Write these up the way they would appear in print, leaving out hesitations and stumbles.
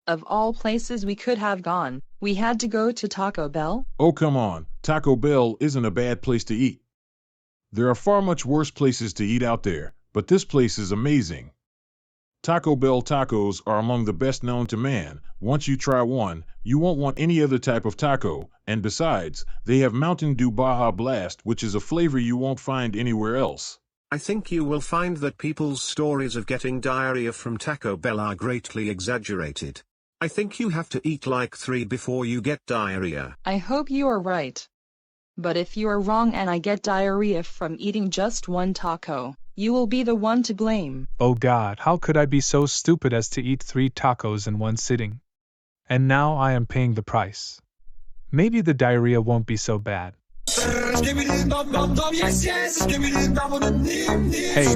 Of all places we could have gone, we had to go to Taco Bell? Oh, come on. Taco Bell isn't a bad place to eat. There are far much worse places to eat out there, but this place is amazing. Taco Bell tacos are among the best known to man. Once you try one, you won't want any other type of taco, and besides, they have Mountain Dew Baja Blast, which is a flavor you won't find anywhere else. I think you will find that people's stories of getting diarrhea from Taco Bell are greatly exaggerated. I think you have to eat like 3 before you get diarrhea. I hope you are right. But if you are wrong and I get diarrhea from eating just one taco, you will be the one to blame. Oh God, how could I be so stupid as to eat 3 tacos in one sitting? And now I am paying the price. Maybe the diarrhea won't be so bad. Hey,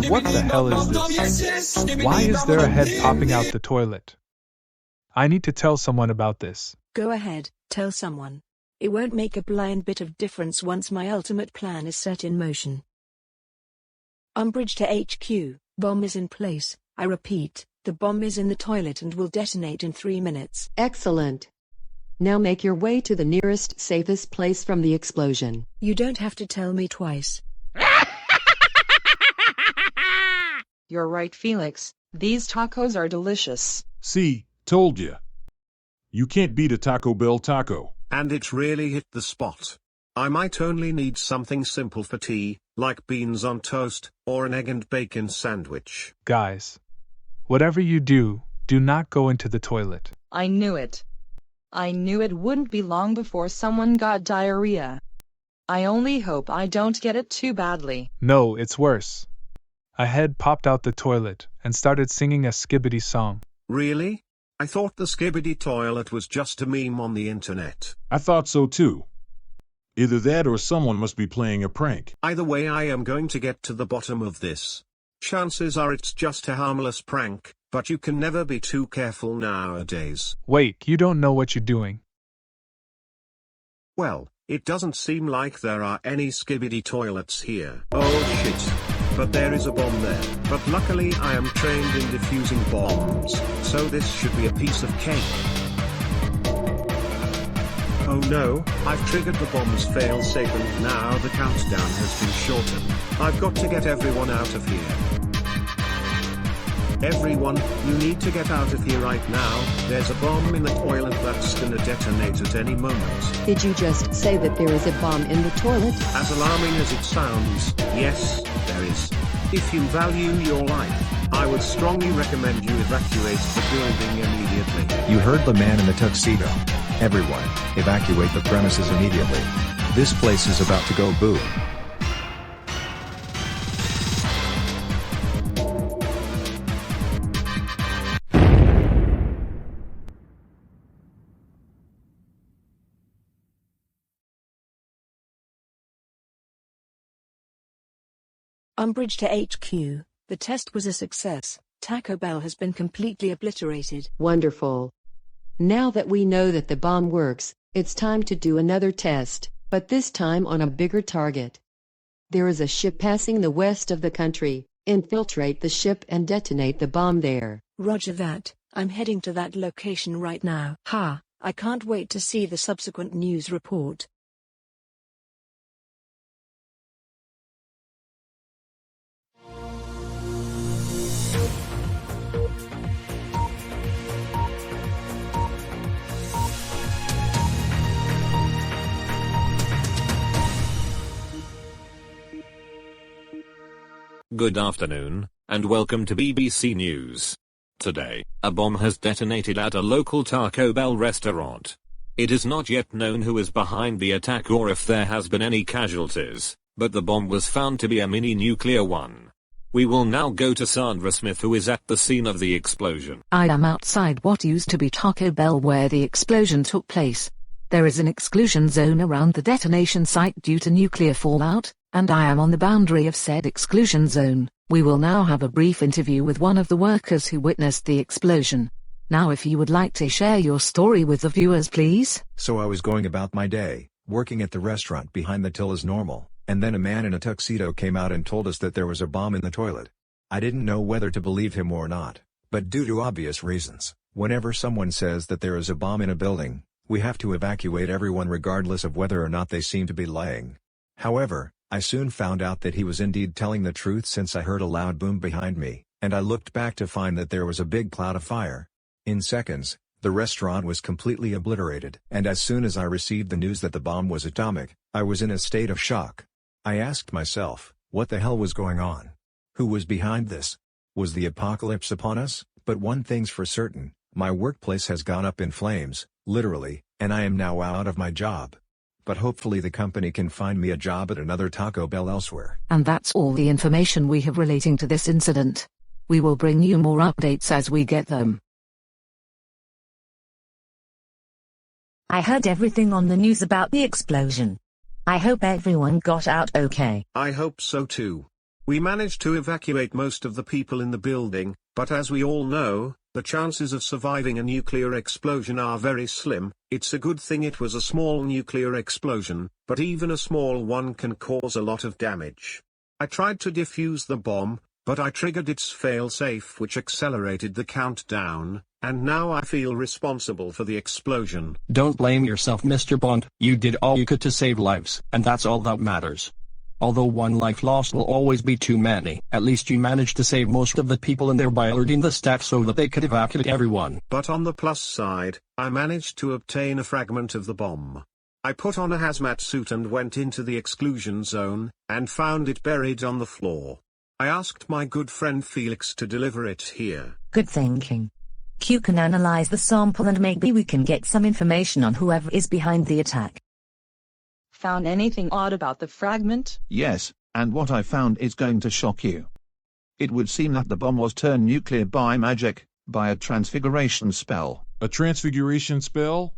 what the hell is this? Why is there a head popping out the toilet? I need to tell someone about this. Go ahead, tell someone. It won't make a blind bit of difference once my ultimate plan is set in motion. Umbridge to HQ, bomb is in place. I repeat, the bomb is in the toilet and will detonate in 3 minutes. Excellent. Now make your way to the nearest safest place from the explosion. You don't have to tell me twice. You're right, Felix. These tacos are delicious. See, told ya. You can't beat a Taco Bell taco. And it really hit the spot. I might only need something simple for tea, like beans on toast, or an egg and bacon sandwich. Guys, whatever you do, do not go into the toilet. I knew it. I knew it wouldn't be long before someone got diarrhea. I only hope I don't get it too badly. No, it's worse. A head popped out the toilet and started singing a skibbity song. Really? I thought the skibbity toilet was just a meme on the internet. I thought so too. Either that or someone must be playing a prank. Either way, I am going to get to the bottom of this. Chances are it's just a harmless prank, but you can never be too careful nowadays. Wait, you don't know what you're doing. Well, it doesn't seem like there are any skibbity toilets here. Oh shit. But there is a bomb there. But luckily I am trained in defusing bombs, so this should be a piece of cake. Oh no, I've triggered the bomb's fail-safe and now the countdown has been shortened. I've got to get everyone out of here. Everyone, you need to get out of here right now. There's a bomb in the toilet that's gonna detonate at any moment. Did you just say that there is a bomb in the toilet? As alarming as it sounds, yes, there is. If you value your life, I would strongly recommend you evacuate the building immediately. You heard the man in the tuxedo. Everyone, evacuate the premises immediately. This place is about to go boom. Umbridge to HQ, the test was a success. Taco Bell has been completely obliterated. Wonderful. Now that we know that the bomb works, it's time to do another test, but this time on a bigger target. There is a ship passing the west of the country. Infiltrate the ship and detonate the bomb there. Roger that. I'm heading to that location right now. Ha, I can't wait to see the subsequent news report. Good afternoon, and welcome to BBC News. Today, a bomb has detonated at a local Taco Bell restaurant. It is not yet known who is behind the attack or if there has been any casualties, but the bomb was found to be a mini-nuclear one. We will now go to Sandra Smith, who is at the scene of the explosion. I am outside what used to be Taco Bell where the explosion took place. There is an exclusion zone around the detonation site due to nuclear fallout, and I am on the boundary of said exclusion zone. We will now have a brief interview with one of the workers who witnessed the explosion. Now if you would like to share your story with the viewers, please. So I was going about my day, working at the restaurant behind the till as normal, and then a man in a tuxedo came out and told us that there was a bomb in the toilet. I didn't know whether to believe him or not, but due to obvious reasons, Whenever someone says that there is a bomb in a building, we have to evacuate everyone regardless of whether or not they seem to be lying. However, I soon found out that he was indeed telling the truth since I heard a loud boom behind me, and I looked back to find that there was a big cloud of fire. In seconds, the restaurant was completely obliterated. And as soon as I received the news that the bomb was atomic, I was in a state of shock. I asked myself, what the hell was going on? Who was behind this? Was the apocalypse upon us? But one thing's for certain, my workplace has gone up in flames, literally, and I am now out of my job. But hopefully the company can find me a job at another Taco Bell elsewhere. And that's all the information we have relating to this incident. We will bring you more updates as we get them. I heard everything on the news about the explosion. I hope everyone got out okay. I hope so too. We managed to evacuate most of the people in the building, but as we all know, the chances of surviving a nuclear explosion are very slim. It's a good thing it was a small nuclear explosion, but even a small one can cause a lot of damage. I tried to defuse the bomb, but I triggered its failsafe which accelerated the countdown, and now I feel responsible for the explosion. Don't blame yourself, Mr. Bond. You did all you could to save lives, and that's all that matters. Although one life lost will always be too many, at least you managed to save most of the people in there by alerting the staff so that they could evacuate everyone. But on the plus side, I managed to obtain a fragment of the bomb. I put on a hazmat suit and went into the exclusion zone, and found it buried on the floor. I asked my good friend Felix to deliver it here. Good thinking. Q can analyze the sample and maybe we can get some information on whoever is behind the attack. Found anything odd about the fragment? Yes, and what I found is going to shock you. It would seem that the bomb was turned nuclear by magic, by a transfiguration spell. A transfiguration spell?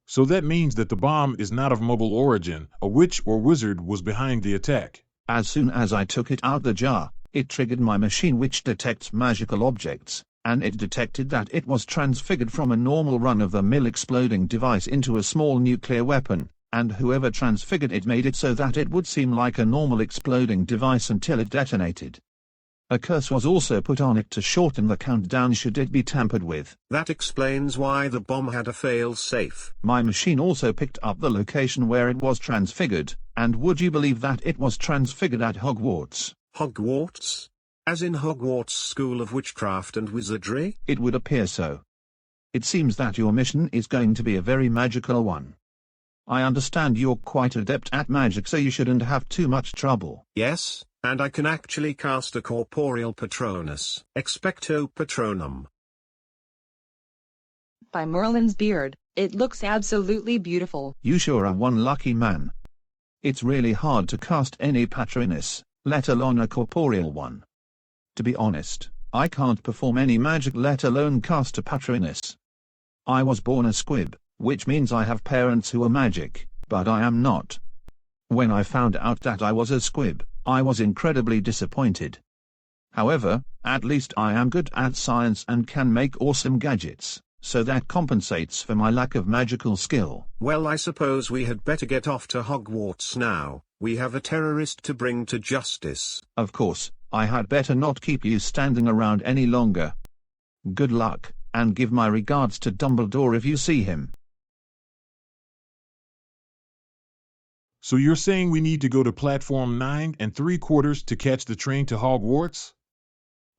So that means that the bomb is not of mobile origin. A witch or wizard was behind the attack. As soon as I took it out the jar, it triggered my machine which detects magical objects, and it detected that it was transfigured from a normal run-of-the-mill exploding device into a small nuclear weapon, and whoever transfigured it made it so that it would seem like a normal exploding device until it detonated. A curse was also put on it to shorten the countdown should it be tampered with. That explains why the bomb had a fail-safe. My machine also picked up the location where it was transfigured, and would you believe that it was transfigured at Hogwarts? Hogwarts? As in Hogwarts School of Witchcraft and Wizardry? It would appear so. It seems that your mission is going to be a very magical one. I understand you're quite adept at magic, so you shouldn't have too much trouble. Yes, and I can actually cast a corporeal patronus, expecto patronum. By Merlin's beard, it looks absolutely beautiful. You sure are one lucky man. It's really hard to cast any patronus, let alone a corporeal one. To be honest, I can't perform any magic, let alone cast a patronus. I was born a squib, which means I have parents who are magic, but I am not. When I found out that I was a squib, I was incredibly disappointed. However, at least I am good at science and can make awesome gadgets, so that compensates for my lack of magical skill. Well, I suppose we had better get off to Hogwarts now. We have a terrorist to bring to justice. Of course, I had better not keep you standing around any longer. Good luck, and give my regards to Dumbledore if you see him. So you're saying we need to go to platform 9 3/4 to catch the train to Hogwarts?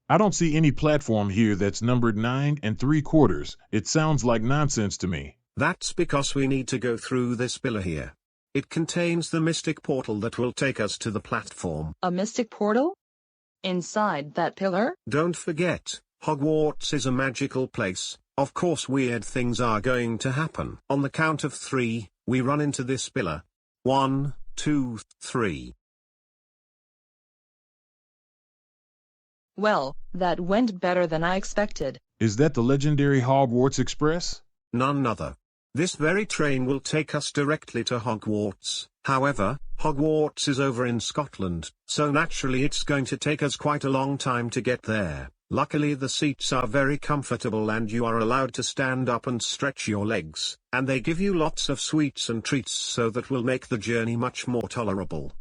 I don't see any platform here that's numbered 9 3/4. It sounds like nonsense to me. That's because we need to go through this pillar here. It contains the mystic portal that will take us to the platform. A mystic portal? Inside that pillar? Don't forget, Hogwarts is a magical place. Of course weird things are going to happen. On the count of 3, we run into this pillar. 1, 2, 3. Well, that went better than I expected. Is that the legendary Hogwarts Express? None other. This very train will take us directly to Hogwarts. However, Hogwarts is over in Scotland, so naturally it's going to take us quite a long time to get there. Luckily the seats are very comfortable and you are allowed to stand up and stretch your legs, and they give you lots of sweets and treats so that will make the journey much more tolerable.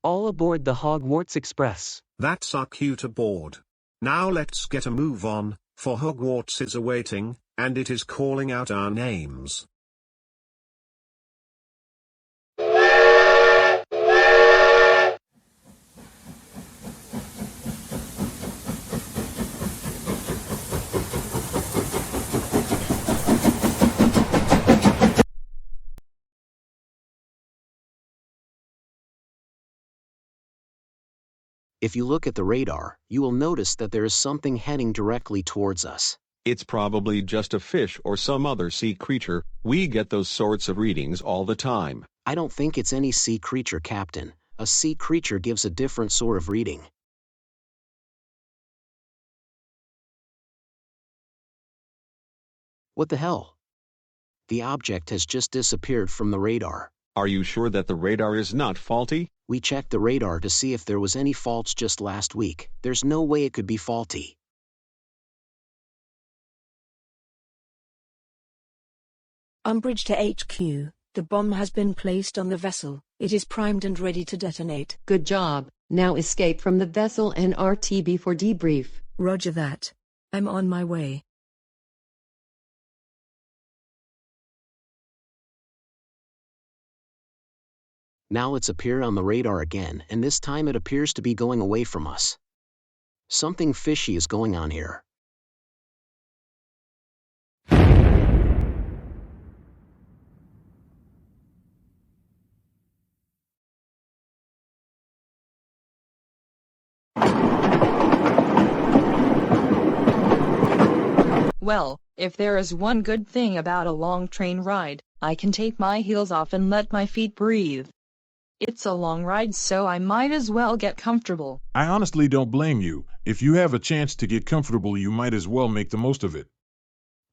All aboard the Hogwarts Express. That's our cue to board. Now let's get a move on, for Hogwarts is awaiting, and it is calling out our names. If you look at the radar, you will notice that there is something heading directly towards us. It's probably just a fish or some other sea creature. We get those sorts of readings all the time. I don't think it's any sea creature, Captain. A sea creature gives a different sort of reading. What the hell? The object has just disappeared from the radar. Are you sure that the radar is not faulty? We checked the radar to see if there was any faults just last week. There's no way it could be faulty. Umbridge to HQ, the bomb has been placed on the vessel. It is primed and ready to detonate. Good job. Now escape from the vessel and RTB for debrief. Roger that. I'm on my way. Now it's appeared on the radar again, and this time it appears to be going away from us. Something fishy is going on here. Well, if there is one good thing about a long train ride, I can take my heels off and let my feet breathe. It's a long ride, so I might as well get comfortable. I honestly don't blame you. If you have a chance to get comfortable, you might as well make the most of it.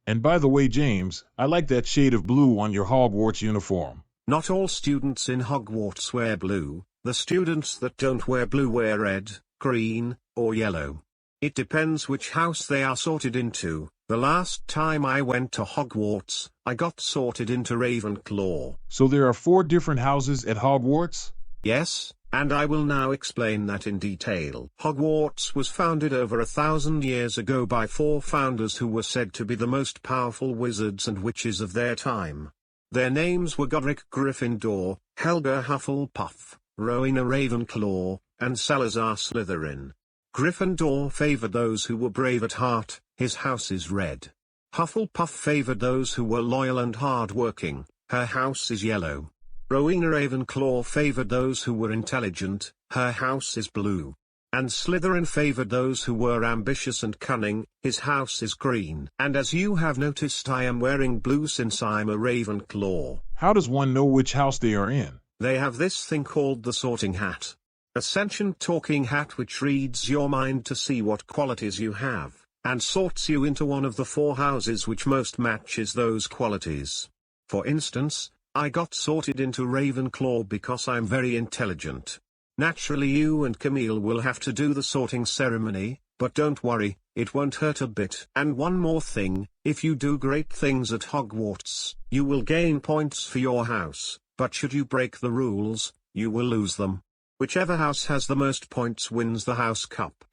And by the way, James, I like that shade of blue on your Hogwarts uniform. Not all students in Hogwarts wear blue. The students that don't wear blue wear red, green, or yellow. It depends which house they are sorted into. The last time I went to Hogwarts, I got sorted into Ravenclaw. So there are 4 different houses at Hogwarts? Yes, and I will now explain that in detail. Hogwarts was founded over 1,000 years ago by 4 founders who were said to be the most powerful wizards and witches of their time. Their names were Godric Gryffindor, Helga Hufflepuff, Rowena Ravenclaw, and Salazar Slytherin. Gryffindor favored those who were brave at heart. His house is red. Hufflepuff favored those who were loyal and hard-working. Her house is yellow. Rowena Ravenclaw favored those who were intelligent. Her house is blue. And Slytherin favored those who were ambitious and cunning. His house is green. And as you have noticed, I am wearing blue since I'm a Ravenclaw. How does one know which house they are in? They have this thing called the sorting hat. A sentient talking hat which reads your mind to see what qualities you have, and sorts you into one of the 4 houses which most matches those qualities. For instance, I got sorted into Ravenclaw because I'm very intelligent. Naturally you and Camille will have to do the sorting ceremony, but don't worry, it won't hurt a bit. And one more thing, if you do great things at Hogwarts, you will gain points for your house, but should you break the rules, you will lose them. Whichever house has the most points wins the house cup.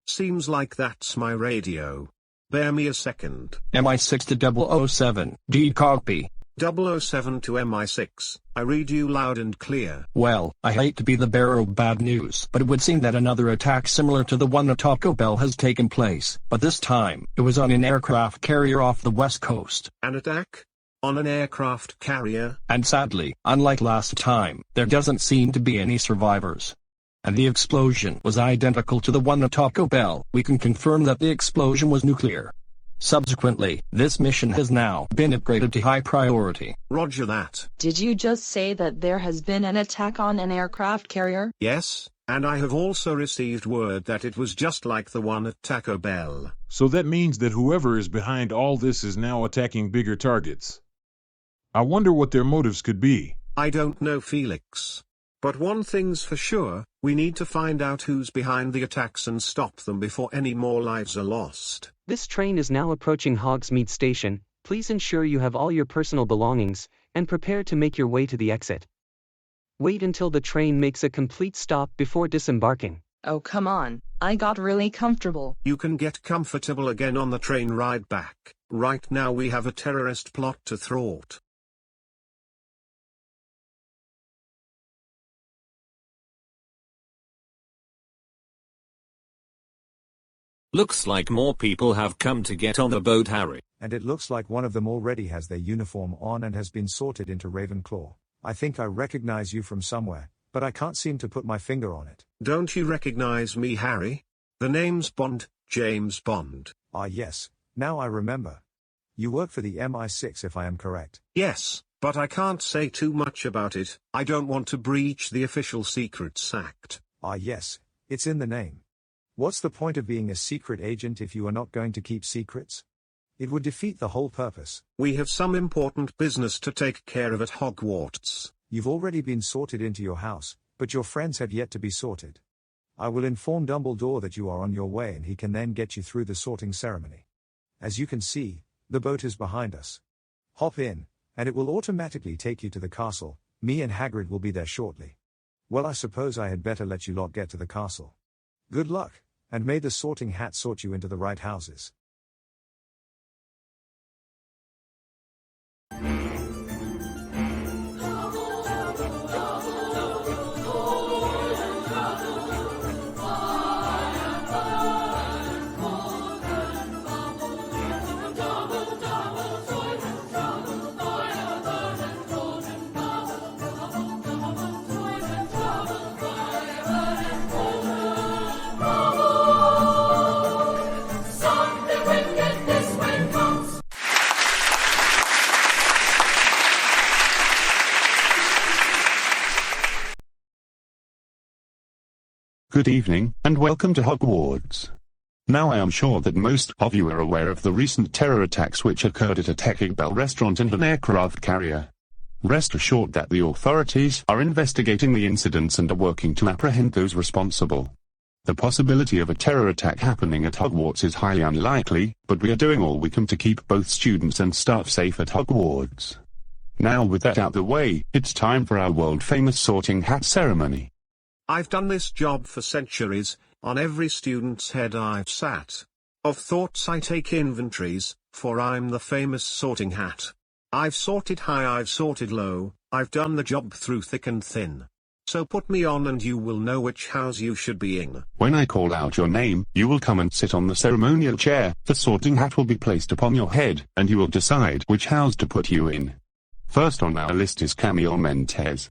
Seems like that's my radio. Bear me a second. MI6 to 007, D copy. 007 to MI6, I read you loud and clear. Well, I hate to be the bearer of bad news, but it would seem that another attack similar to the one at Taco Bell has taken place, but this time, it was on an aircraft carrier off the west coast. An attack? On an aircraft carrier? And sadly, unlike last time, there doesn't seem to be any survivors. And the explosion was identical to the one at Taco Bell. We can confirm that the explosion was nuclear. Subsequently, this mission has now been upgraded to high priority. Roger that. Did you just say that there has been an attack on an aircraft carrier? Yes, and I have also received word that it was just like the one at Taco Bell. So that means that whoever is behind all this is now attacking bigger targets. I wonder what their motives could be. I don't know, Felix. But one thing's for sure, we need to find out who's behind the attacks and stop them before any more lives are lost. This train is now approaching Hogsmeade Station. Please ensure you have all your personal belongings, and prepare to make your way to the exit. Wait until the train makes a complete stop before disembarking. Oh come on, I got really comfortable. You can get comfortable again on the train ride back. Right now we have a terrorist plot to thwart. Looks like more people have come to get on the boat, Harry. And it looks like one of them already has their uniform on and has been sorted into Ravenclaw. I think I recognize you from somewhere, but I can't seem to put my finger on it. Don't you recognize me, Harry? The name's Bond, James Bond. Ah yes, now I remember. You work for the MI6 if I am correct. Yes, but I can't say too much about it. I don't want to breach the Official Secrets Act. Ah yes, it's in the name. What's the point of being a secret agent if you are not going to keep secrets? It would defeat the whole purpose. We have some important business to take care of at Hogwarts. You've already been sorted into your house, but your friends have yet to be sorted. I will inform Dumbledore that you are on your way and he can then get you through the sorting ceremony. As you can see, the boat is behind us. Hop in, and it will automatically take you to the castle. Me and Hagrid will be there shortly. Well, I suppose I had better let you lot get to the castle. Good luck, and may the sorting hat sort you into the right houses. Good evening, and welcome to Hogwarts. Now I am sure that most of you are aware of the recent terror attacks which occurred at a Taco Bell restaurant and an aircraft carrier. Rest assured that the authorities are investigating the incidents and are working to apprehend those responsible. The possibility of a terror attack happening at Hogwarts is highly unlikely, but we are doing all we can to keep both students and staff safe at Hogwarts. Now with that out the way, it's time for our world-famous sorting hat ceremony. I've done this job for centuries. On every student's head I've sat. Of thoughts I take inventories, for I'm the famous sorting hat. I've sorted high, I've sorted low, I've done the job through thick and thin. So put me on and you will know which house you should be in. When I call out your name, you will come and sit on the ceremonial chair. The sorting hat will be placed upon your head, and you will decide which house to put you in. First on our list is Camille Mentes.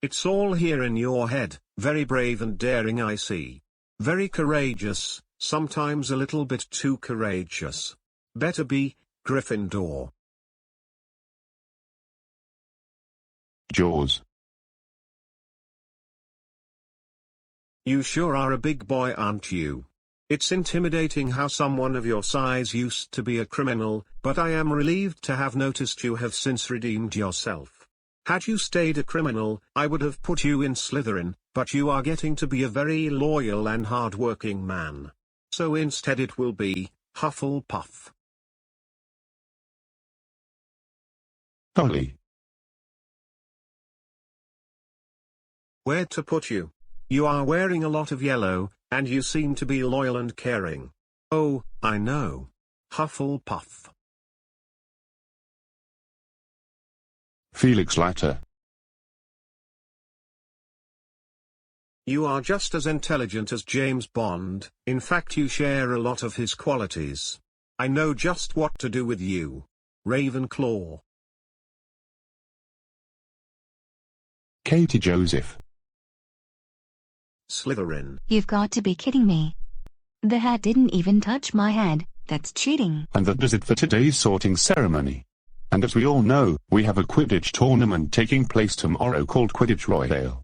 It's all here in your head. Very brave and daring, I see. Very courageous, sometimes a little bit too courageous. Better be Gryffindor. Jaws. You sure are a big boy, aren't you? It's intimidating how someone of your size used to be a criminal, but I am relieved to have noticed you have since redeemed yourself. Had you stayed a criminal, I would have put you in Slytherin, but you are getting to be a very loyal and hard-working man. So instead it will be Hufflepuff. Holly. Where to put you? You are wearing a lot of yellow, and you seem to be loyal and caring. Oh, I know. Hufflepuff. Felix Leiter. You are just as intelligent as James Bond. In fact, you share a lot of his qualities. I know just what to do with you. Ravenclaw. Katie Joseph. Slytherin. You've got to be kidding me. The hat didn't even touch my head. That's cheating. And that does it for today's sorting ceremony. And as we all know, we have a Quidditch tournament taking place tomorrow called Quidditch Royale.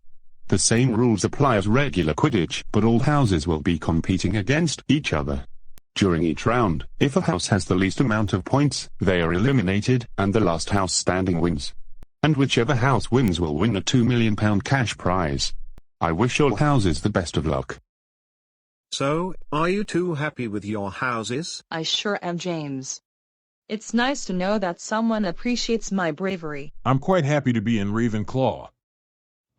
The same rules apply as regular Quidditch, but all houses will be competing against each other. During each round, if a house has the least amount of points, they are eliminated, and the last house standing wins. And whichever house wins will win a £2 million cash prize. I wish all houses the best of luck. So, are you two happy with your houses? I sure am, James. It's nice to know that someone appreciates my bravery. I'm quite happy to be in Ravenclaw.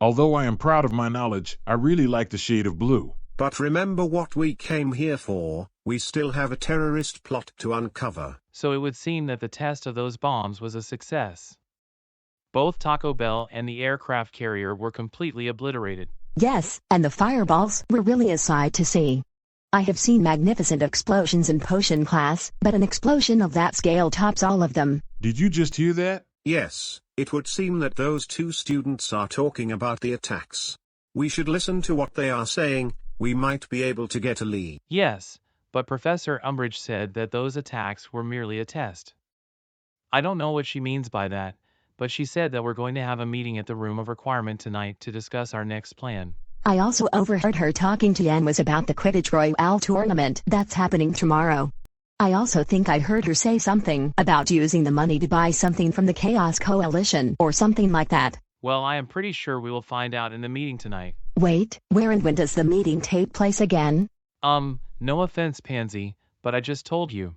Although I am proud of my knowledge, I really like the shade of blue. But remember what we came here for, we still have a terrorist plot to uncover. So it would seem that the test of those bombs was a success. Both Taco Bell and the aircraft carrier were completely obliterated. Yes, and the fireballs were really a sight to see. I have seen magnificent explosions in potion class, but an explosion of that scale tops all of them. Did you just hear that? Yes, it would seem that those two students are talking about the attacks. We should listen to what they are saying, we might be able to get a lead. Yes, but Professor Umbridge said that those attacks were merely a test. I don't know what she means by that, but she said that we're going to have a meeting at the Room of Requirement tonight to discuss our next plan. I also overheard her talking to Anne was about the Quidditch Royale tournament that's happening tomorrow. I also think I heard her say something about using the money to buy something from the Chaos Coalition or something like that. Well, I am pretty sure we will find out in the meeting tonight. Wait, where and when does the meeting take place again? No offense, Pansy, but I just told you.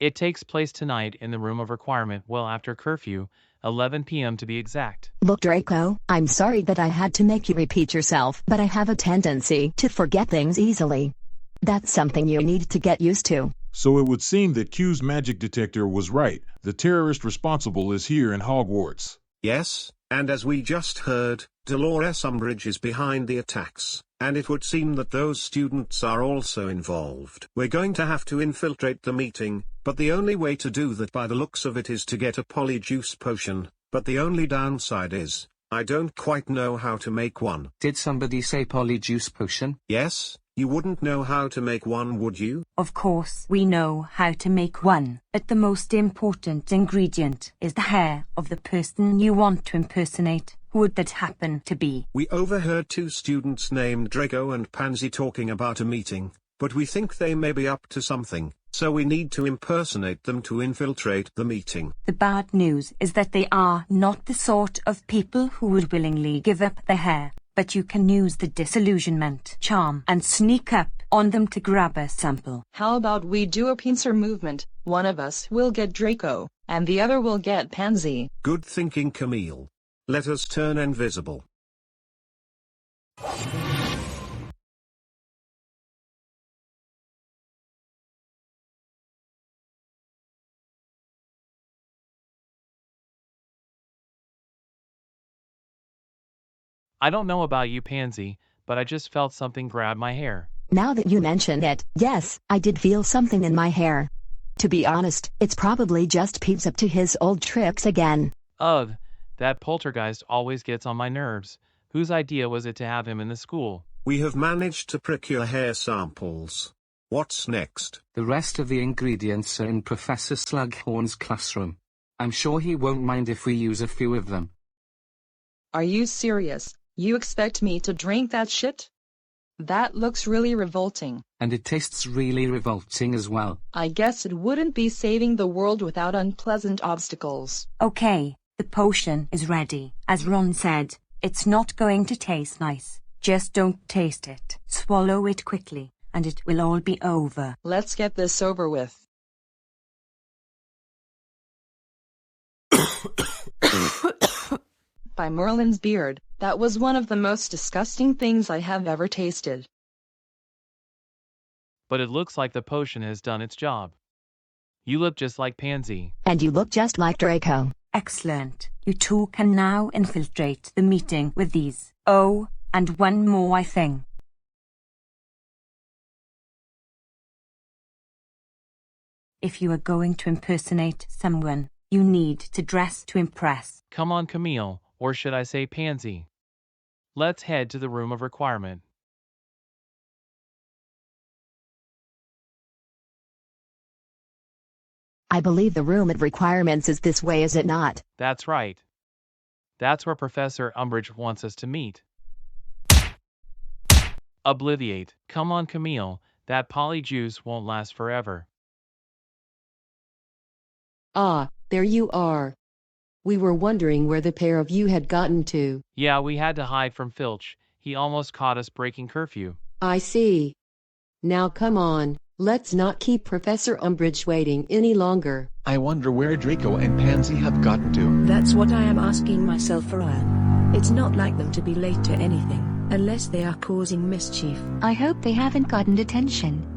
It takes place tonight in the Room of Requirement well after curfew, 11 p.m. to be exact. Look, Draco, I'm sorry that I had to make you repeat yourself, but I have a tendency to forget things easily. That's something you need to get used to. So it would seem that Q's magic detector was right. The terrorist responsible is here in Hogwarts. Yes, and as we just heard, Dolores Umbridge is behind the attacks, and it would seem that those students are also involved. We're going to have to infiltrate the meeting, but the only way to do that by the looks of it is to get a polyjuice potion, but the only downside is, I don't quite know how to make one. Did somebody say polyjuice potion? Yes, you wouldn't know how to make one, would you? Of course we know how to make one, but the most important ingredient is the hair of the person you want to impersonate. Who would that happen to be? We overheard two students named Draco and Pansy talking about a meeting, but we think they may be up to something, so we need to impersonate them to infiltrate the meeting. The bad news is that they are not the sort of people who would willingly give up their hair, but you can use the disillusionment charm and sneak up on them to grab a sample. How about we do a pincer movement? One of us will get Draco, and the other will get Pansy. Good thinking, Camille. Let us turn invisible. I don't know about you, Pansy, but I just felt something grab my hair. Now that you mention it, yes, I did feel something in my hair. To be honest, it's probably just Peeps up to his old tricks again. Ugh, that poltergeist always gets on my nerves. Whose idea was it to have him in the school? We have managed to procure hair samples. What's next? The rest of the ingredients are in Professor Slughorn's classroom. I'm sure he won't mind if we use a few of them. Are you serious? You expect me to drink that shit? That looks really revolting. And it tastes really revolting as well. I guess it wouldn't be saving the world without unpleasant obstacles. Okay, the potion is ready. As Ron said, it's not going to taste nice. Just don't taste it. Swallow it quickly, and it will all be over. Let's get this over with. By Merlin's beard, that was one of the most disgusting things I have ever tasted. But it looks like the potion has done its job. You look just like Pansy. And you look just like Draco. Excellent. You two can now infiltrate the meeting with these. Oh, and one more thing. If you are going to impersonate someone, you need to dress to impress. Come on, Camille, or should I say Pansy? Let's head to the Room of Requirement. I believe the Room of Requirements is this way, is it not? That's right. That's where Professor Umbridge wants us to meet. Obliviate. Come on, Camille, that polyjuice won't last forever. Ah, there you are. We were wondering where the pair of you had gotten to. Yeah, we had to hide from Filch. He almost caught us breaking curfew. I see. Now come on, let's not keep Professor Umbridge waiting any longer. I wonder where Draco and Pansy have gotten to. That's what I am asking myself, Ryan. It's not like them to be late to anything, unless they are causing mischief. I hope they haven't gotten detention.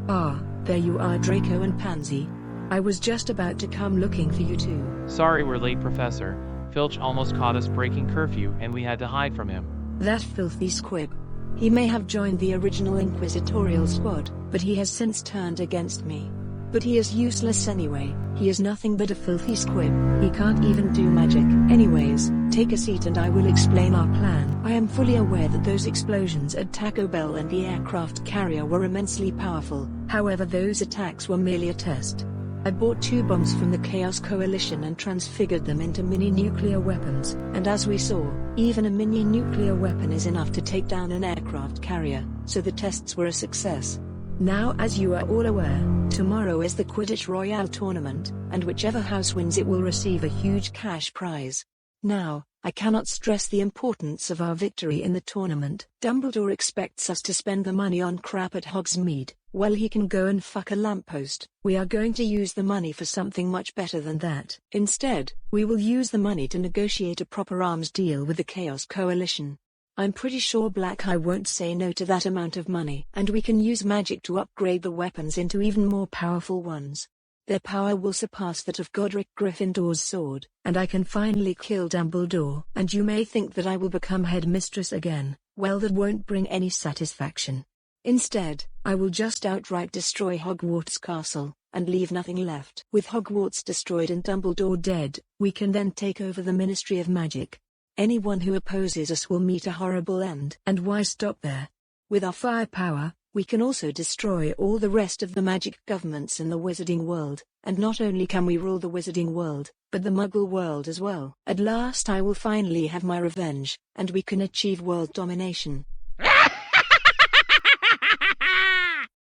Ah, there you are, Draco and Pansy. I was just about to come looking for you too. Sorry we're late, Professor. Filch almost caught us breaking curfew and we had to hide from him. That filthy squib. He may have joined the original Inquisitorial squad, but he has since turned against me. But he is useless anyway, he is nothing but a filthy squib, he can't even do magic. Anyways, take a seat and I will explain our plan. I am fully aware that those explosions at Taco Bell and the aircraft carrier were immensely powerful, however those attacks were merely a test. I bought 2 bombs from the Chaos Coalition and transfigured them into mini-nuclear weapons, and as we saw, even a mini-nuclear weapon is enough to take down an aircraft carrier, so the tests were a success. Now, as you are all aware, tomorrow is the Quidditch Royale tournament, and whichever house wins it will receive a huge cash prize. Now, I cannot stress the importance of our victory in the tournament. Dumbledore expects us to spend the money on crap at Hogsmeade. Well, he can go and fuck a lamppost. We are going to use the money for something much better than that. Instead, we will use the money to negotiate a proper arms deal with the Chaos Coalition. I'm pretty sure Black Eye won't say no to that amount of money. And we can use magic to upgrade the weapons into even more powerful ones. Their power will surpass that of Godric Gryffindor's sword, and I can finally kill Dumbledore. And you may think that I will become headmistress again. Well, that won't bring any satisfaction. Instead, I will just outright destroy Hogwarts Castle, and leave nothing left. With Hogwarts destroyed and Dumbledore dead, we can then take over the Ministry of Magic. Anyone who opposes us will meet a horrible end. And why stop there? With our firepower, we can also destroy all the rest of the magic governments in the wizarding world, and not only can we rule the wizarding world, but the muggle world as well. At last I will finally have my revenge, and we can achieve world domination.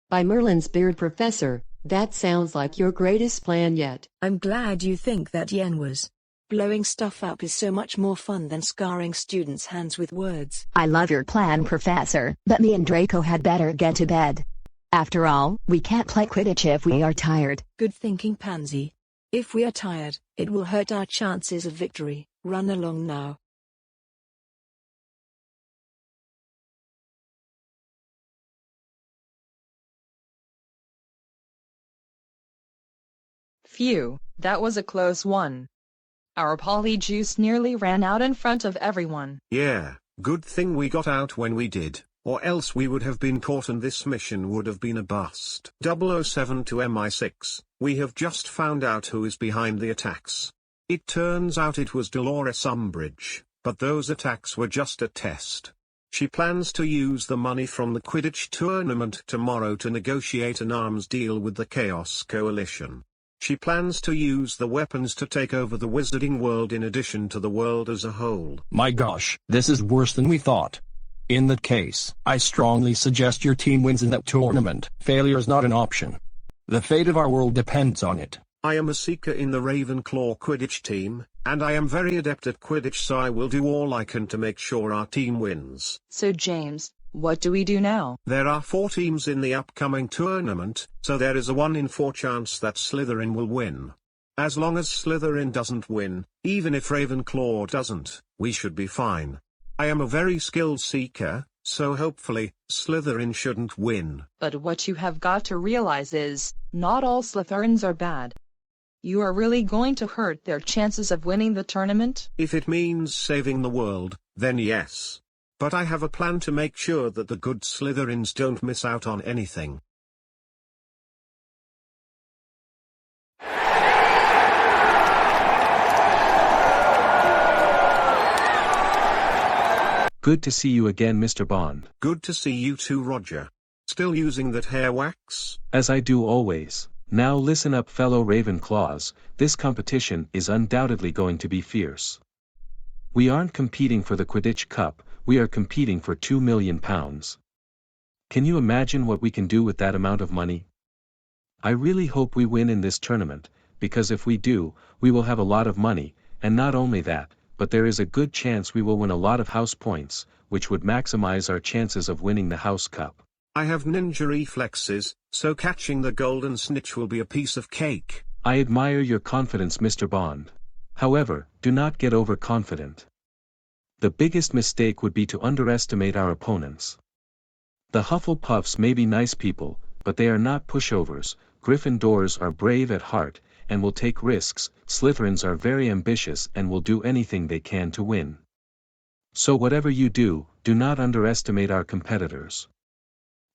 By Merlin's beard, Professor, that sounds like your greatest plan yet. I'm glad you think that, Yen was. Blowing stuff up is so much more fun than scarring students' hands with words. I love your plan, Professor, but me and Draco had better get to bed. After all, we can't play Quidditch if we are tired. Good thinking, Pansy. If we are tired, it will hurt our chances of victory. Run along now. Phew, that was a close one. Our polyjuice nearly ran out in front of everyone. Yeah, good thing we got out when we did, or else we would have been caught and this mission would have been a bust. 007 to MI6, we have just found out who is behind the attacks. It turns out it was Dolores Umbridge, but those attacks were just a test. She plans to use the money from the Quidditch tournament tomorrow to negotiate an arms deal with the Chaos Coalition. She plans to use the weapons to take over the wizarding world in addition to the world as a whole. My gosh, this is worse than we thought. In that case, I strongly suggest your team wins in that tournament. Failure is not an option. The fate of our world depends on it. I am a seeker in the Ravenclaw Quidditch team, and I am very adept at Quidditch, so I will do all I can to make sure our team wins. So James, what do we do now? There are 4 teams in the upcoming tournament, so there is a 1 in 4 chance that Slytherin will win. As long as Slytherin doesn't win, even if Ravenclaw doesn't, we should be fine. I am a very skilled seeker, so hopefully, Slytherin shouldn't win. But what you have got to realize is, not all Slytherins are bad. You are really going to hurt their chances of winning the tournament? If it means saving the world, then yes. But I have a plan to make sure that the good Slytherins don't miss out on anything. Good to see you again, Mr. Bond. Good to see you too, Roger. Still using that hair wax? As I do always. Now listen up, fellow Ravenclaws, this competition is undoubtedly going to be fierce. We aren't competing for the Quidditch Cup, we are competing for £2 million. Can you imagine what we can do with that amount of money? I really hope we win in this tournament, because if we do, we will have a lot of money, and not only that, but there is a good chance we will win a lot of house points, which would maximize our chances of winning the House Cup. I have ninja reflexes, so catching the golden snitch will be a piece of cake. I admire your confidence, Mr. Bond. However, do not get overconfident. The biggest mistake would be to underestimate our opponents. The Hufflepuffs may be nice people, but they are not pushovers. Gryffindors are brave at heart, and will take risks. Slytherins are very ambitious and will do anything they can to win. So whatever you do, do not underestimate our competitors.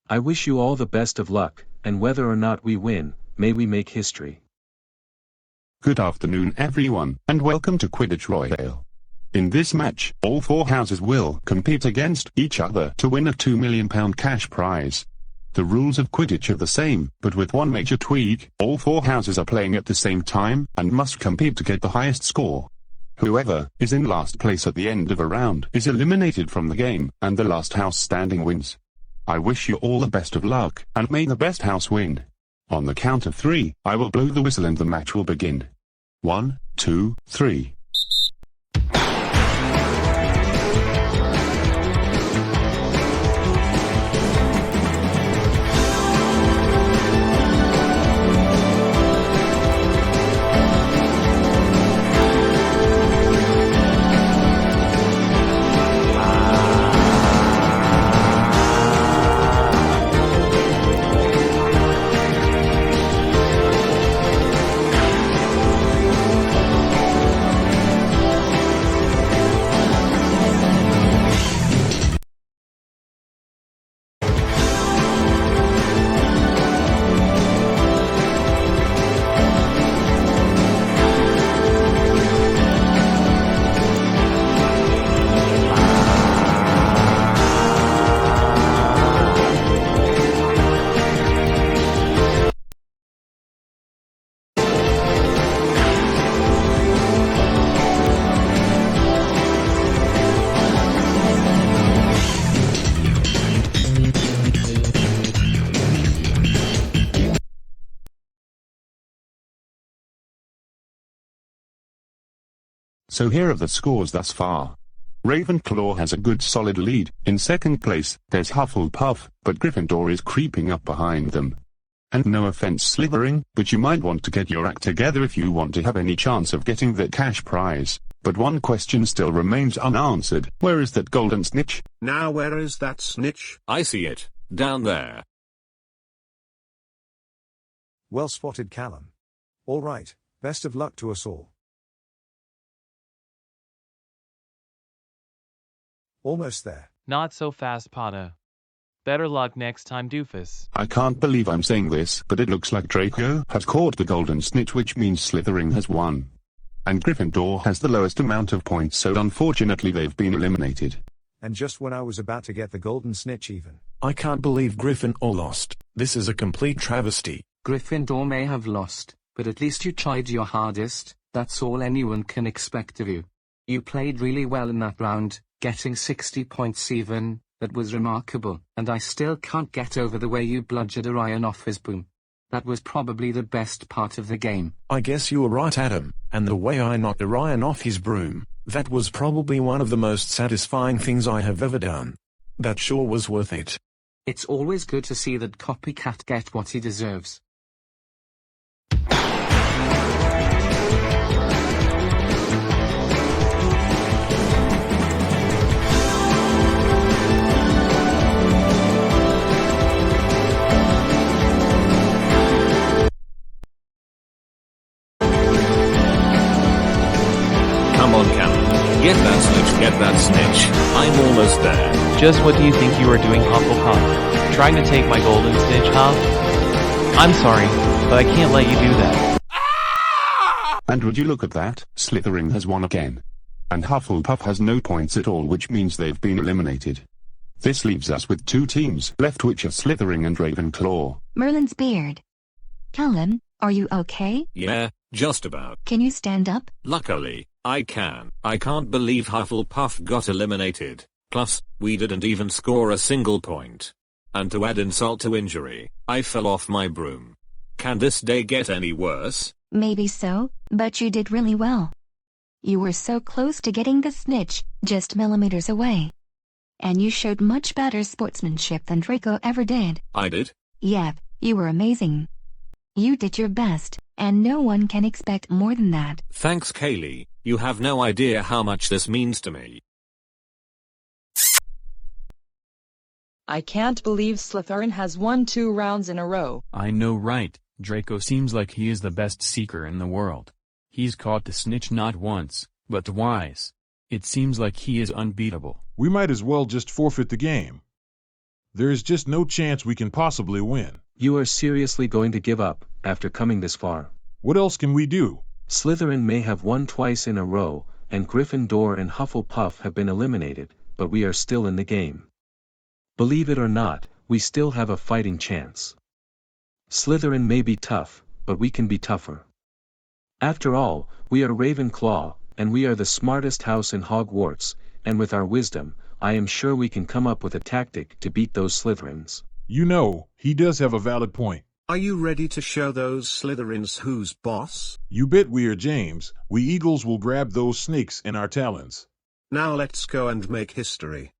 I wish you all the best of luck, and whether or not we win, may we make history. Good afternoon everyone, and welcome to Quidditch Royale. In this match, all 4 houses will compete against each other to win a £2 million cash prize. The rules of Quidditch are the same, but with one major tweak: all 4 houses are playing at the same time, and must compete to get the highest score. Whoever is in last place at the end of a round is eliminated from the game, and the last house standing wins. I wish you all the best of luck, and may the best house win. On the count of 3, I will blow the whistle and the match will begin. 1, 2, 3. So here are the scores thus far. Ravenclaw has a good solid lead. In second place, there's Hufflepuff, but Gryffindor is creeping up behind them. And no offense Slytherin, but you might want to get your act together if you want to have any chance of getting that cash prize. But one question still remains unanswered. Where is that golden snitch? Now where is that snitch? I see it. Down there. Well spotted, Callum. All right, best of luck to us all. Almost there. Not so fast, Potter. Better luck next time, doofus. I can't believe I'm saying this, but it looks like Draco has caught the golden snitch, which means Slytherin has won. And Gryffindor has the lowest amount of points, so unfortunately they've been eliminated. And just when I was about to get the golden snitch even. I can't believe Gryffindor lost. This is a complete travesty. Gryffindor may have lost, but at least you tried your hardest. That's all anyone can expect of you. You played really well in that round, getting 60 points even. That was remarkable, and I still can't get over the way you bludgeoned Orion off his broom. That was probably the best part of the game. I guess you were right, Adam, and the way I knocked Orion off his broom, that was probably one of the most satisfying things I have ever done. That sure was worth it. It's always good to see that copycat get what he deserves. Come on, Cam. Get that snitch, get that snitch. I'm almost there. Just what do you think you are doing, Hufflepuff? Trying to take my golden snitch, huh? I'm sorry, but I can't let you do that. And would you look at that, Slytherin has won again. And Hufflepuff has no points at all, which means they've been eliminated. This leaves us with 2 teams left, which are Slytherin and Ravenclaw. Merlin's beard. Callum, are you okay? Yeah, just about. Can you stand up? Luckily, I can. I can't believe Hufflepuff got eliminated. Plus, we didn't even score a single point. And to add insult to injury, I fell off my broom. Can this day get any worse? Maybe so, but you did really well. You were so close to getting the snitch, just millimeters away. And you showed much better sportsmanship than Draco ever did. I did? Yep, you were amazing. You did your best, and no one can expect more than that. Thanks, Kaylee. You have no idea how much this means to me. I can't believe Slytherin has won 2 rounds in a row. I know, right? Draco seems like he is the best seeker in the world. He's caught the snitch not once, but twice. It seems like he is unbeatable. We might as well just forfeit the game. There is just no chance we can possibly win. You are seriously going to give up, after coming this far? What else can we do? Slytherin may have won twice in a row, and Gryffindor and Hufflepuff have been eliminated, but we are still in the game. Believe it or not, we still have a fighting chance. Slytherin may be tough, but we can be tougher. After all, we are Ravenclaw, and we are the smartest house in Hogwarts, and with our wisdom, I am sure we can come up with a tactic to beat those Slytherins. You know, he does have a valid point. Are you ready to show those Slytherins who's boss? You bet we are, James. We Eagles will grab those snakes in our talons. Now let's go and make history.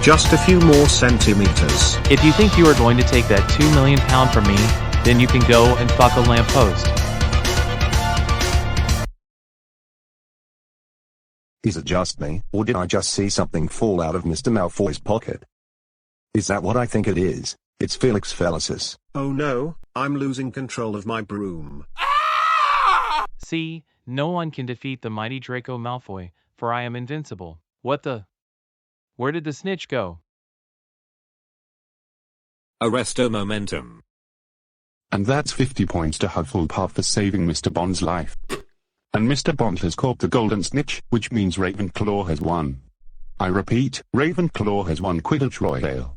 Just a few more centimeters. If you think you are going to take that £2 million from me, then you can go and fuck a lamppost. Is it just me, or did I just see something fall out of Mr. Malfoy's pocket? Is that what I think it is? It's Felix Felicis. Oh no, I'm losing control of my broom. See, no one can defeat the mighty Draco Malfoy, for I am invincible. What the? Where did the snitch go? Arresto momentum. And that's 50 points to Hufflepuff for saving Mr. Bond's life. And Mr. Bond has caught the golden snitch, which means Ravenclaw has won. I repeat, Ravenclaw has won Quidditch Royale.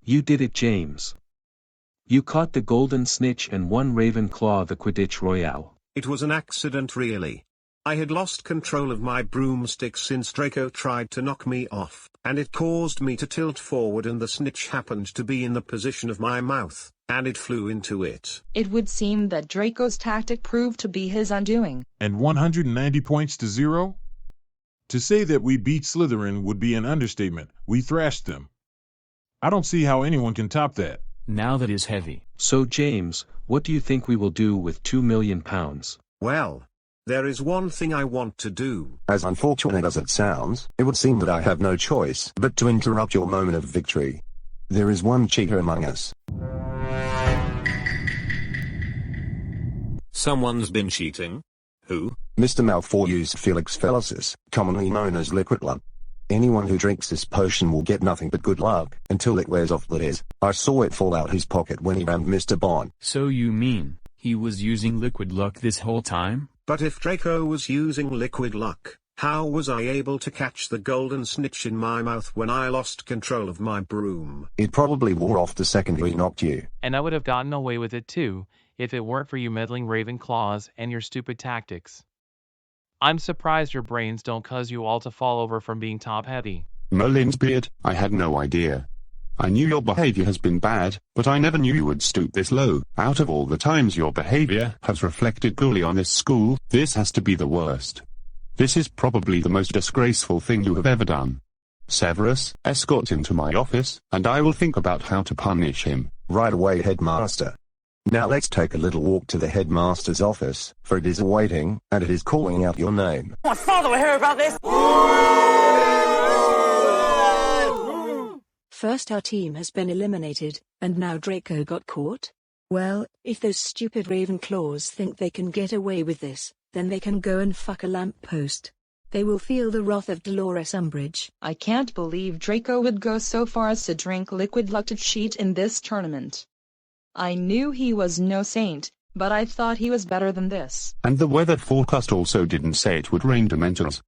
You did it, James. You caught the golden snitch and won Ravenclaw the Quidditch Royale. It was an accident, really. I had lost control of my broomstick since Draco tried to knock me off, and it caused me to tilt forward, and the snitch happened to be in the position of my mouth, and it flew into it. It would seem that Draco's tactic proved to be his undoing. And 190 points to 0? To say that we beat Slytherin would be an understatement. We thrashed them. I don't see how anyone can top that. Now that is heavy. So James, what do you think we will do with £2 million? Well, there is one thing I want to do. As unfortunate as it sounds, it would seem that I have no choice but to interrupt your moment of victory. There is one cheater among us. Someone's been cheating? Who? Mr. Malfoy used Felix Felicis, commonly known as liquid luck. Anyone who drinks this potion will get nothing but good luck, until it wears off, that is. I saw it fall out his pocket when he rammed Mr. Bond. So you mean, he was using liquid luck this whole time? But if Draco was using liquid luck, how was I able to catch the golden snitch in my mouth when I lost control of my broom? It probably wore off the second he knocked you. And I would have gotten away with it too, if it weren't for you meddling Ravenclaws and your stupid tactics. I'm surprised your brains don't cause you all to fall over from being top-heavy. Merlin's beard, I had no idea. I knew your behavior has been bad, but I never knew you would stoop this low. Out of all the times your behavior has reflected poorly on this school, this has to be the worst. This is probably the most disgraceful thing you have ever done. Severus, escort him to my office, and I will think about how to punish him. Right away, Headmaster. Now let's take a little walk to the headmaster's office, for it is awaiting, and it is calling out your name. My father will hear about this! First our team has been eliminated, and now Draco got caught? Well, if those stupid Ravenclaws think they can get away with this, then they can go and fuck a lamppost. They will feel the wrath of Dolores Umbridge. I can't believe Draco would go so far as to drink liquid luck to cheat in this tournament. I knew he was no saint, but I thought he was better than this. And the weather forecast also didn't say it would rain Dementors.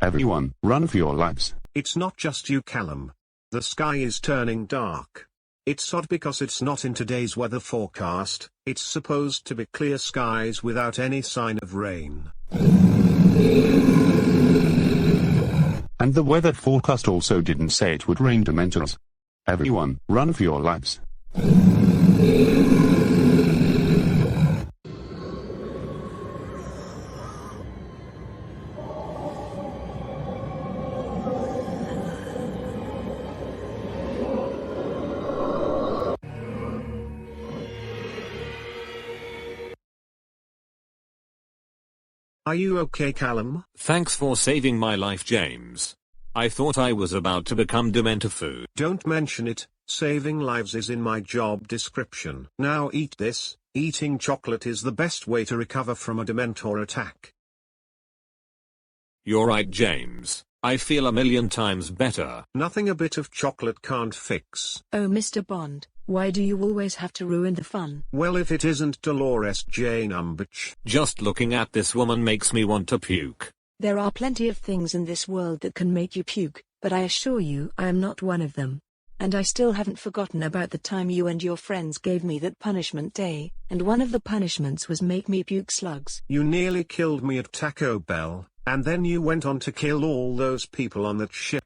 Everyone, run for your lives. It's not just you, Callum. The sky is turning dark. It's odd because it's not in today's weather forecast. It's supposed to be clear skies without any sign of rain. And the weather forecast also didn't say it would rain Dementors. Everyone, run for your lives. Are you okay, Callum? Thanks for saving my life, James. I thought I was about to become Dementor food. Don't mention it. Saving lives is in my job description. Now eat this. Eating chocolate is the best way to recover from a Dementor attack. You're right, James. I feel a million times better. Nothing a bit of chocolate can't fix. Oh, Mr. Bond, why do you always have to ruin the fun? Well, if it isn't Dolores Jane Umbridge. Just looking at this woman makes me want to puke. There are plenty of things in this world that can make you puke, but I assure you I am not one of them. And I still haven't forgotten about the time you and your friends gave me that punishment day, and one of the punishments was make me puke slugs. You nearly killed me at Taco Bell, and then you went on to kill all those people on that ship.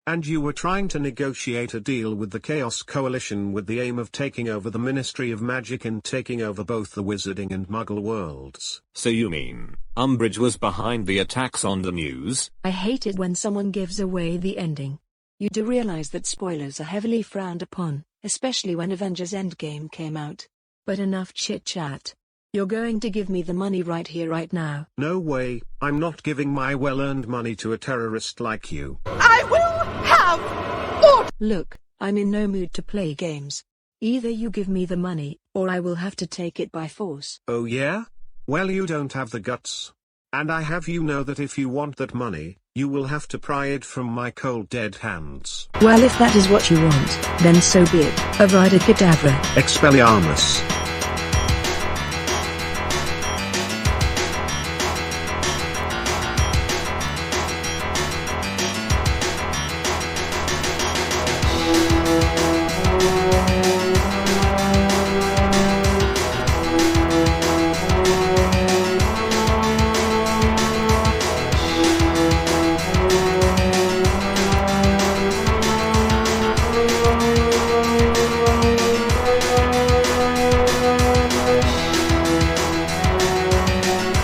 And you were trying to negotiate a deal with the Chaos Coalition with the aim of taking over the Ministry of Magic and taking over both the Wizarding and Muggle worlds. So you mean, Umbridge was behind the attacks on the news? I hate it when someone gives away the ending. You do realize that spoilers are heavily frowned upon, especially when Avengers Endgame came out. But enough chit-chat. You're going to give me the money right here right now. No way, I'm not giving my well-earned money to a terrorist like you. I will have... Look, I'm in no mood to play games. Either you give me the money, or I will have to take it by force. Oh yeah? Well, you don't have the guts. And I have you know that if you want that money, you will have to pry it from my cold dead hands. Well, if that is what you want, then so be it. Avada Kedavra. Expelliarmus.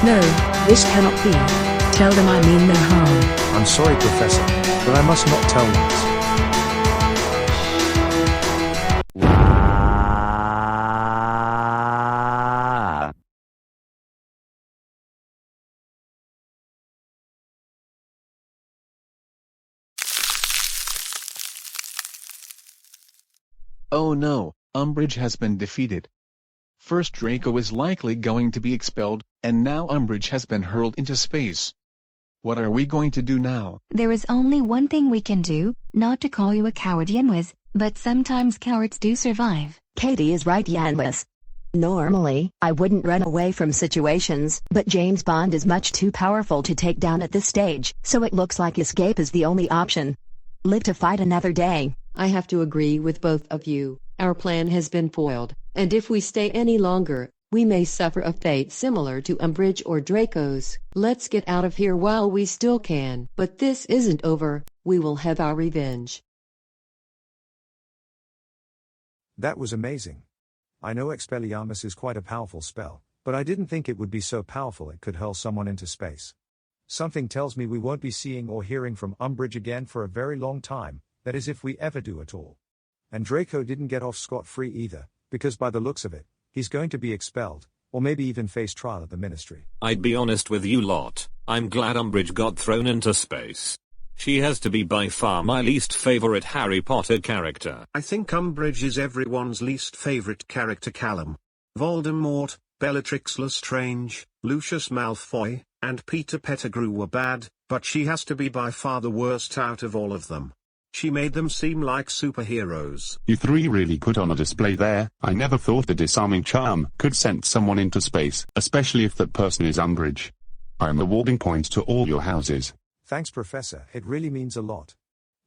No, this cannot be. Tell them I mean no harm. I'm sorry, Professor, but I must not tell lies. Oh no, Umbridge has been defeated. First Draco is likely going to be expelled, and now Umbridge has been hurled into space. What are we going to do now? There is only one thing we can do, not to call you a coward, Yanwis, but sometimes cowards do survive. Katie is right, Yanwis. Normally, I wouldn't run away from situations, but James Bond is much too powerful to take down at this stage, so it looks like escape is the only option. Live to fight another day. I have to agree with both of you. Our plan has been foiled, and if we stay any longer, we may suffer a fate similar to Umbridge or Draco's. Let's get out of here while we still can. But this isn't over. We will have our revenge. That was amazing. I know Expelliarmus is quite a powerful spell, but I didn't think it would be so powerful it could hurl someone into space. Something tells me we won't be seeing or hearing from Umbridge again for a very long time, that is if we ever do at all. And Draco didn't get off scot-free either, because by the looks of it, he's going to be expelled, or maybe even face trial at the Ministry. I'd be honest with you lot, I'm glad Umbridge got thrown into space. She has to be by far my least favorite Harry Potter character. I think Umbridge is everyone's least favorite character, Callum. Voldemort, Bellatrix Lestrange, Lucius Malfoy, and Peter Pettigrew were bad, but she has to be by far the worst out of all of them. She made them seem like superheroes. You three really put on a display there. I never thought the disarming charm could send someone into space, especially if that person is Umbridge. I am awarding points to all your houses. Thanks, Professor, it really means a lot.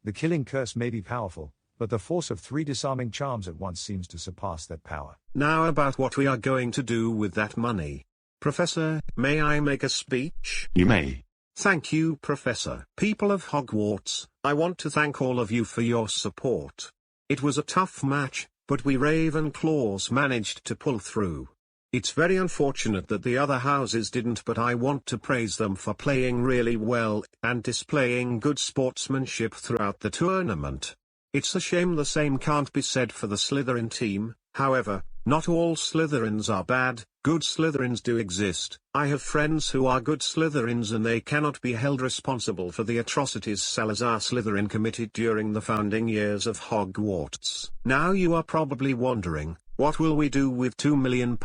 The killing curse may be powerful, but the force of 3 disarming charms at once seems to surpass that power. Now about what we are going to do with that money. Professor, may I make a speech? You may. Thank you, Professor. People of Hogwarts, I want to thank all of you for your support. It was a tough match, but we Ravenclaws managed to pull through. It's very unfortunate that the other houses didn't, but I want to praise them for playing really well and displaying good sportsmanship throughout the tournament. It's a shame the same can't be said for the Slytherin team. However, not all Slytherins are bad. Good Slytherins do exist. I have friends who are good Slytherins and they cannot be held responsible for the atrocities Salazar Slytherin committed during the founding years of Hogwarts. Now you are probably wondering, what will we do with £2 million?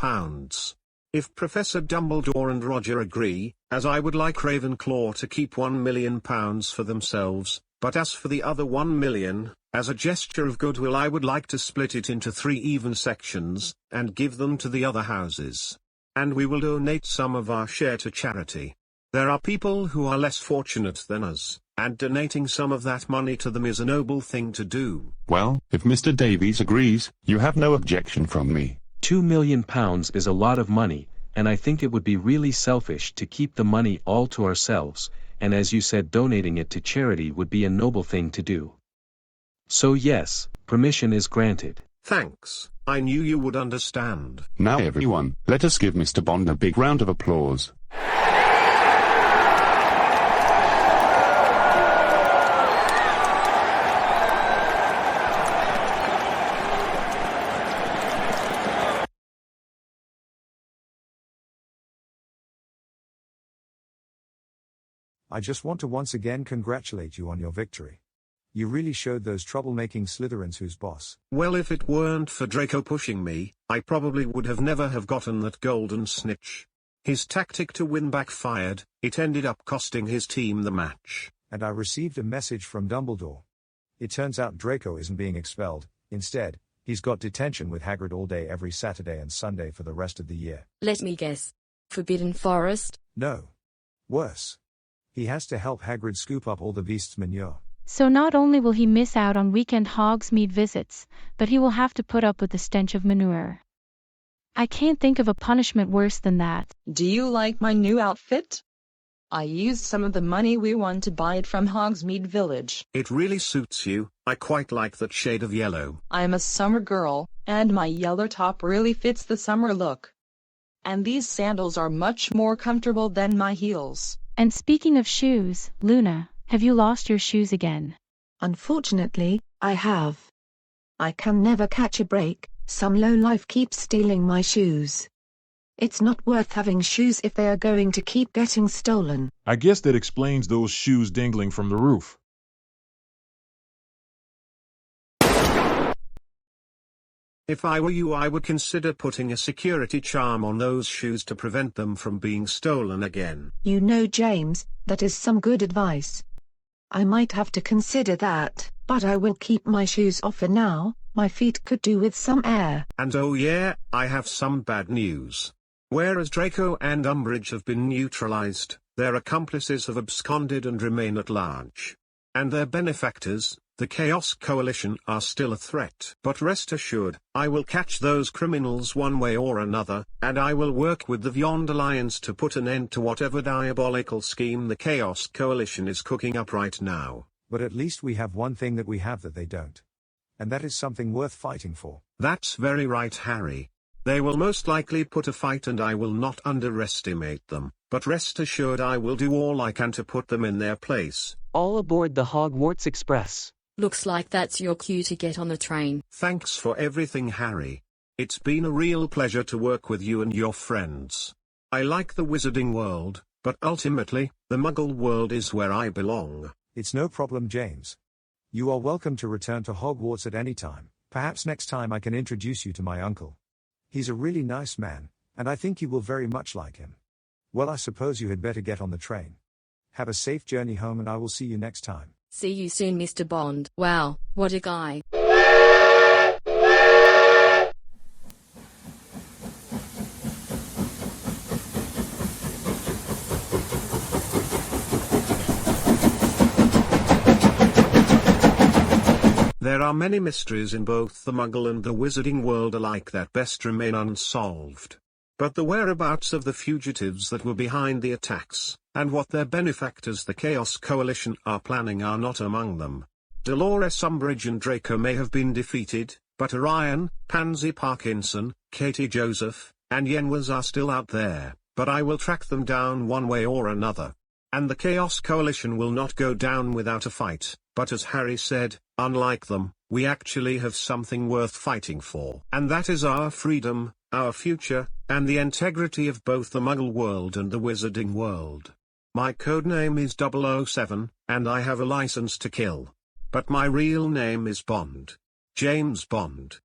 If Professor Dumbledore and Roger agree, as I would like Ravenclaw to keep £1 million for themselves, but as for the other £1 million, as a gesture of goodwill I would like to split it into 3 even sections, and give them to the other houses. And we will donate some of our share to charity. There are people who are less fortunate than us, and donating some of that money to them is a noble thing to do. Well, if Mr. Davies agrees, you have no objection from me. £2 million is a lot of money, and I think it would be really selfish to keep the money all to ourselves, and as you said, donating it to charity would be a noble thing to do. So yes, permission is granted. Thanks, I knew you would understand. Now everyone, let us give Mr. Bond a big round of applause. I just want to once again congratulate you on your victory. You really showed those troublemaking Slytherins who's boss. Well, if it weren't for Draco pushing me, I probably would have never have gotten that golden snitch. His tactic to win backfired, it ended up costing his team the match. And I received a message from Dumbledore. It turns out Draco isn't being expelled. Instead, he's got detention with Hagrid all day every Saturday and Sunday for the rest of the year. Let me guess. Forbidden Forest? No. Worse. He has to help Hagrid scoop up all the beast's manure. So not only will he miss out on weekend Hogsmeade visits, but he will have to put up with the stench of manure. I can't think of a punishment worse than that. Do you like my new outfit? I used some of the money we won to buy it from Hogsmeade Village. It really suits you. I quite like that shade of yellow. I'm a summer girl, and my yellow top really fits the summer look. And these sandals are much more comfortable than my heels. And speaking of shoes, Luna, have you lost your shoes again? Unfortunately, I have. I can never catch a break. Some lowlife keeps stealing my shoes. It's not worth having shoes if they are going to keep getting stolen. I guess that explains those shoes dangling from the roof. If I were you, I would consider putting a security charm on those shoes to prevent them from being stolen again. You know, James, that is some good advice. I might have to consider that, but I will keep my shoes off for now. My feet could do with some air. And oh yeah, I have some bad news. Whereas Draco and Umbridge have been neutralized, their accomplices have absconded and remain at large. And their benefactors, the Chaos Coalition, are still a threat. But rest assured, I will catch those criminals one way or another, and I will work with the Beyond Alliance to put an end to whatever diabolical scheme the Chaos Coalition is cooking up right now. But at least we have one thing that we have that they don't. And that is something worth fighting for. That's very right, Harry. They will most likely put a fight and I will not underestimate them, but rest assured I will do all I can to put them in their place. All aboard the Hogwarts Express. Looks like that's your cue to get on the train. Thanks for everything, Harry. It's been a real pleasure to work with you and your friends. I like the wizarding world, but ultimately, the Muggle world is where I belong. It's no problem, James. You are welcome to return to Hogwarts at any time. Perhaps next time I can introduce you to my uncle. He's a really nice man, and I think you will very much like him. Well, I suppose you had better get on the train. Have a safe journey home and I will see you next time. See you soon, Mr. Bond. Wow, what a guy. There are many mysteries in both the Muggle and the Wizarding world alike that best remain unsolved. But the whereabouts of the fugitives that were behind the attacks, and what their benefactors the Chaos Coalition are planning are not among them. Dolores Umbridge and Draco may have been defeated, but Orion, Pansy Parkinson, Katie Joseph, and Yenwas are still out there, but I will track them down one way or another. And the Chaos Coalition will not go down without a fight, but as Harry said, unlike them, we actually have something worth fighting for. And that is our freedom, our future, and the integrity of both the Muggle world and the Wizarding world. My codename is 007, and I have a license to kill. But my real name is Bond. James Bond.